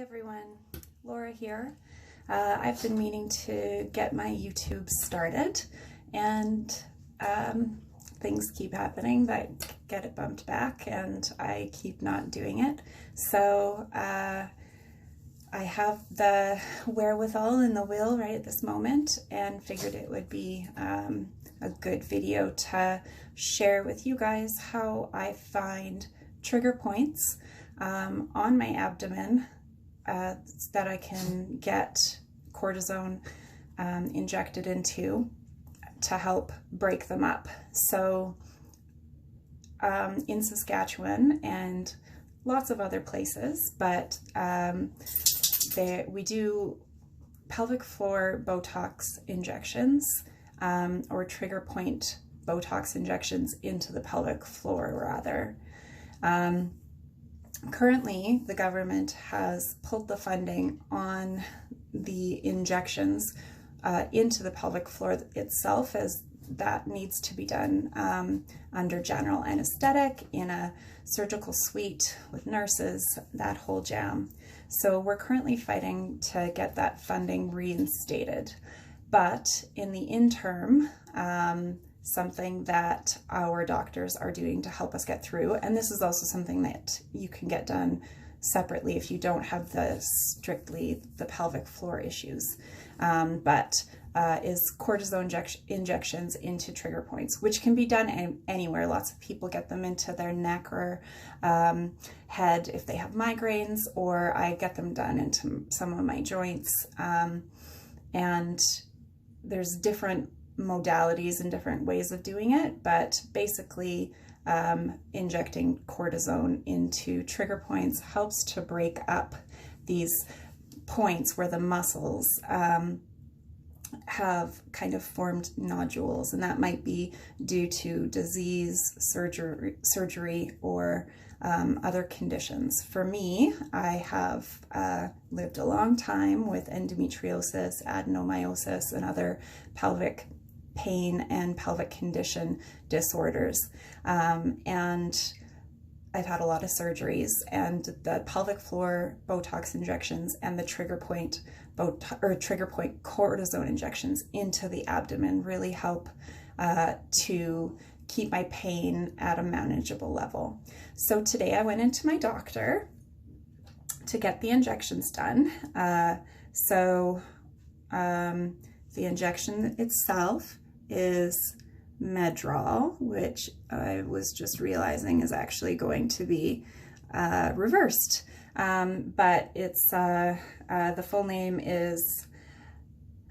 everyone, Laura here. I've been meaning to get my YouTube started, and things keep happening that get it bumped back, and I keep not doing it. So I have the wherewithal and the will right at this moment, and figured it would be a good video to share with you guys how I find trigger points on my abdomen that I can get cortisone injected into to help break them up. So in Saskatchewan and lots of other places, but we do pelvic floor Botox injections or trigger point Botox injections into the pelvic floor rather. Currently, the government has pulled the funding on the injections into the pelvic floor itself, as that needs to be done under general anesthetic in a surgical suite with nurses, that whole jam. So we're currently fighting to get that funding reinstated. But in the interim, something that our doctors are doing to help us get through, and this is also something that you can get done separately if you don't have strictly the pelvic floor issues, is cortisone injections into trigger points, which can be done anywhere. Lots of people get them into their neck or head if they have migraines, or I get them done into some of my joints. And there's different modalities and different ways of doing it, but basically injecting cortisone into trigger points helps to break up these points where the muscles have kind of formed nodules, and that might be due to disease, surgery or other conditions. For me, I have lived a long time with endometriosis, adenomyosis, and other pelvic pain and pelvic condition disorders. And I've had a lot of surgeries, and the pelvic floor Botox injections and the trigger point cortisone injections into the abdomen really help to keep my pain at a manageable level. So today I went into my doctor to get the injections done. The injection itself is Medrol, which I was just realizing is actually going to be reversed. But it's the full name is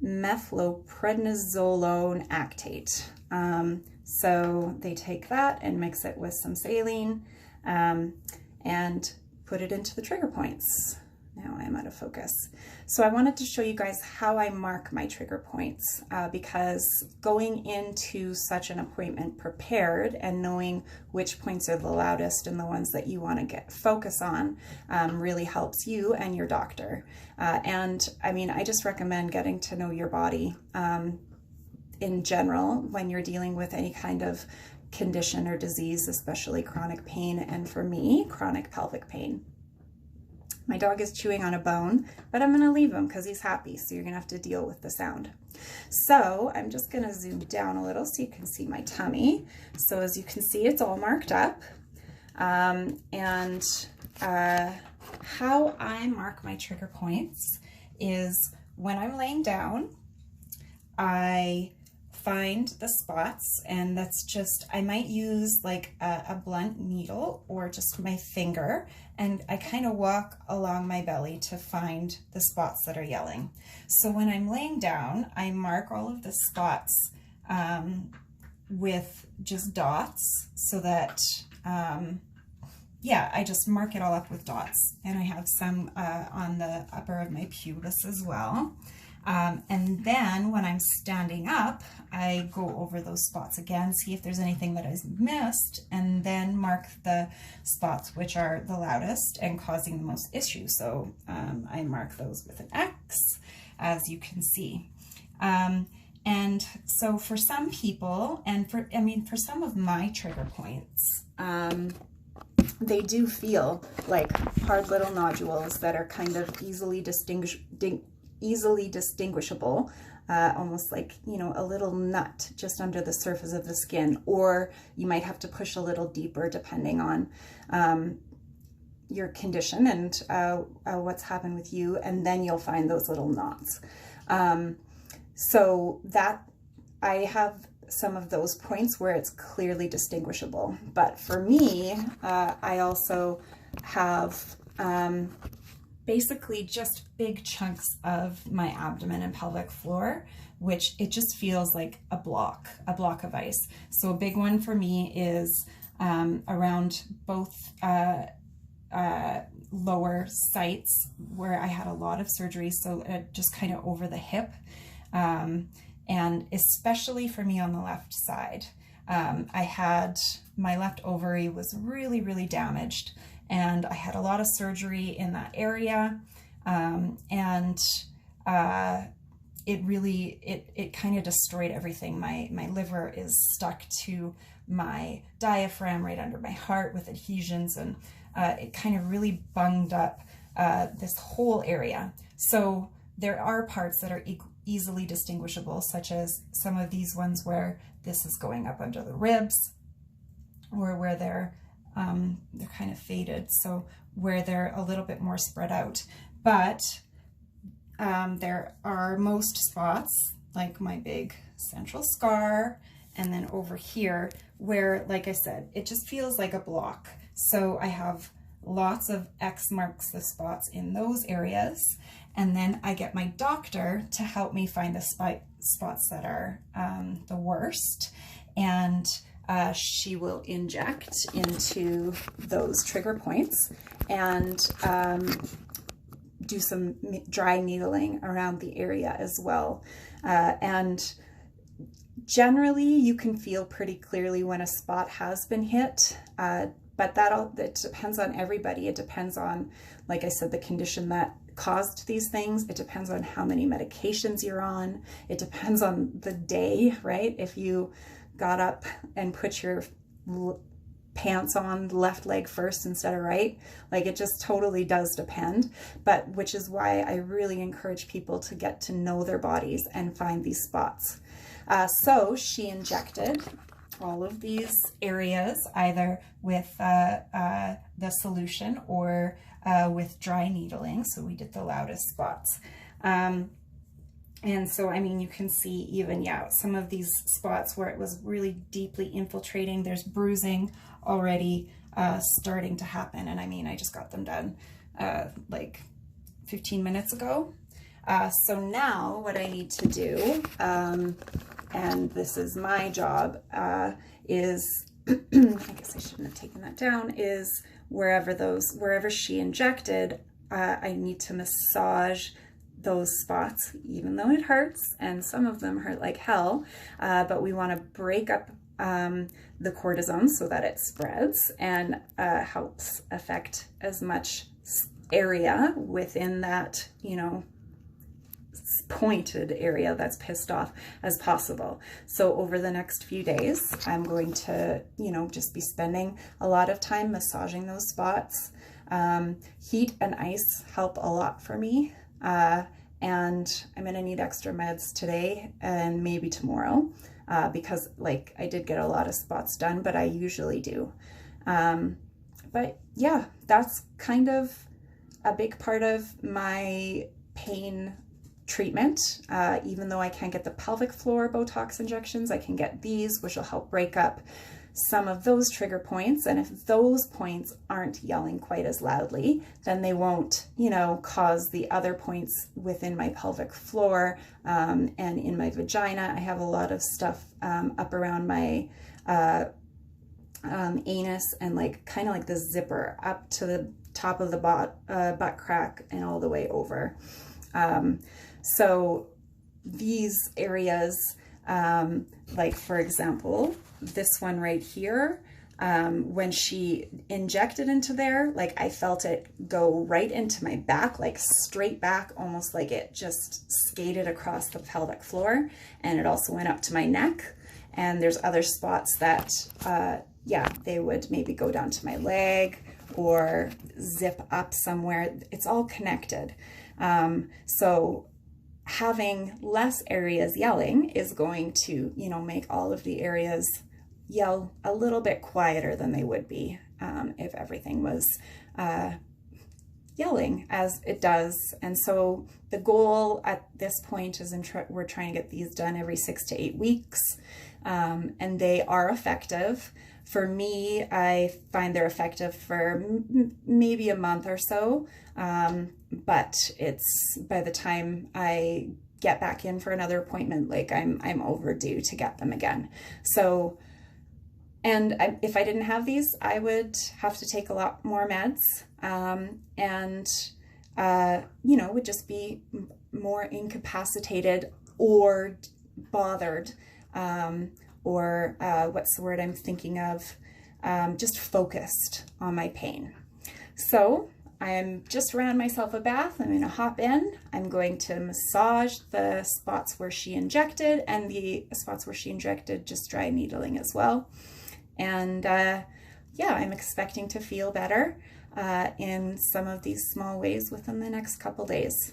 methylprednisolone actate. So they take that and mix it with some saline and put it into the trigger points. Now I'm out of focus. So I wanted to show you guys how I mark my trigger points because going into such an appointment prepared and knowing which points are the loudest and the ones that you want to focus on really helps you and your doctor. And I mean, I just recommend getting to know your body in general when you're dealing with any kind of condition or disease, especially chronic pain, and for me, chronic pelvic pain. My dog is chewing on a bone, but I'm going to leave him because he's happy, so you're going to have to deal with the sound. So I'm just going to zoom down a little so you can see my tummy. So as you can see, it's all marked up. How I mark my trigger points is when I'm laying down, I find the spots, and that's just, I might use like a blunt needle or just my finger, and I kind of walk along my belly to find the spots that are yelling. So when I'm laying down, I mark all of the spots with just dots so that, yeah, I just mark it all up with dots. And I have some on the upper of my pubis as well. And then when I'm standing up, I go over those spots again, see if there's anything that I've missed, and then mark the spots which are the loudest and causing the most issues. So I mark those with an X, as you can see. And so for some people, and for some of my trigger points, they do feel like hard little nodules that are kind of easily distinguishable, almost like, you know, a little nut just under the surface of the skin, or you might have to push a little deeper depending on your condition and what's happened with you, and then you'll find those little knots. So that I have some of those points where it's clearly distinguishable. But for me, I also have basically just big chunks of my abdomen and pelvic floor, which it just feels like a block of ice. So a big one for me is around both lower sites where I had a lot of surgery, so just kind of over the hip, and especially for me on the left side. I had, my left ovary was really, really damaged, and I had a lot of surgery in that area, and it really, it kind of destroyed everything. My liver is stuck to my diaphragm right under my heart with adhesions, and it kind of really bunged up this whole area. So there are parts that are easily distinguishable, such as some of these ones where this is going up under the ribs, or where they're kind of faded, so where they're a little bit more spread out. But there are most spots, like my big central scar, and then over here where, like I said, it just feels like a block. So I have lots of X marks the spots in those areas, and then I get my doctor to help me find the spots that are the worst, and she will inject into those trigger points and do some dry needling around the area as well. And generally you can feel pretty clearly when a spot has been hit, but it depends on everybody. It depends on, like I said, the condition that caused these things. It depends on how many medications you're on. It depends on the day, right? If you got up and put your pants on left leg first instead of right, like it just totally does depend. But which is why I really encourage people to get to know their bodies and find these spots. So she injected all of these areas either with the solution or with dry needling. So we did the loudest spots. And so, I mean, you can see even, yeah, some of these spots where it was really deeply infiltrating, there's bruising already starting to happen. And I mean, I just got them done like 15 minutes ago. So now what I need to do, and this is my job, is, I guess I shouldn't have taken that down, is wherever she injected, I need to massage those spots, even though it hurts, and some of them hurt like hell, but we want to break up the cortisone so that it spreads and helps affect as much area within that, you know, pointed area that's pissed off as possible. So over the next few days, I'm going to, you know, just be spending a lot of time massaging those spots. Heat and ice help a lot for me. And I'm going to need extra meds today and maybe tomorrow, because like I did get a lot of spots done, but I usually do. But yeah, that's kind of a big part of my pain treatment. Even though I can't get the pelvic floor Botox injections, I can get these, which will help break up some of those trigger points. And if those points aren't yelling quite as loudly, then they won't, you know, cause the other points within my pelvic floor and in my vagina. I have a lot of stuff up around my anus and like kind of like the zipper up to the top of the butt crack and all the way over. So these areas, like for example, this one right here, when she injected into there, like I felt it go right into my back, like straight back, almost like it just skated across the pelvic floor. And it also went up to my neck. And there's other spots that, yeah, they would maybe go down to my leg or zip up somewhere. It's all connected. So having less areas yelling is going to, you know, make all of the areas yell a little bit quieter than they would be if everything was yelling as it does. And so the goal at this point is we're trying to get these done every 6 to 8 weeks, and they are effective. For me, I find they're effective for maybe a month or so, but it's by the time I get back in for another appointment, like I'm overdue to get them again. So, and if I didn't have these, I would have to take a lot more meds, and you know, would just be more incapacitated or bothered, or what's the word I'm thinking of? Just focused on my pain. So I'm just around myself a bath. I'm going to hop in. I'm going to massage the spots where she injected, and the spots where she injected, just dry needling as well. And yeah, I'm expecting to feel better in some of these small ways within the next couple days.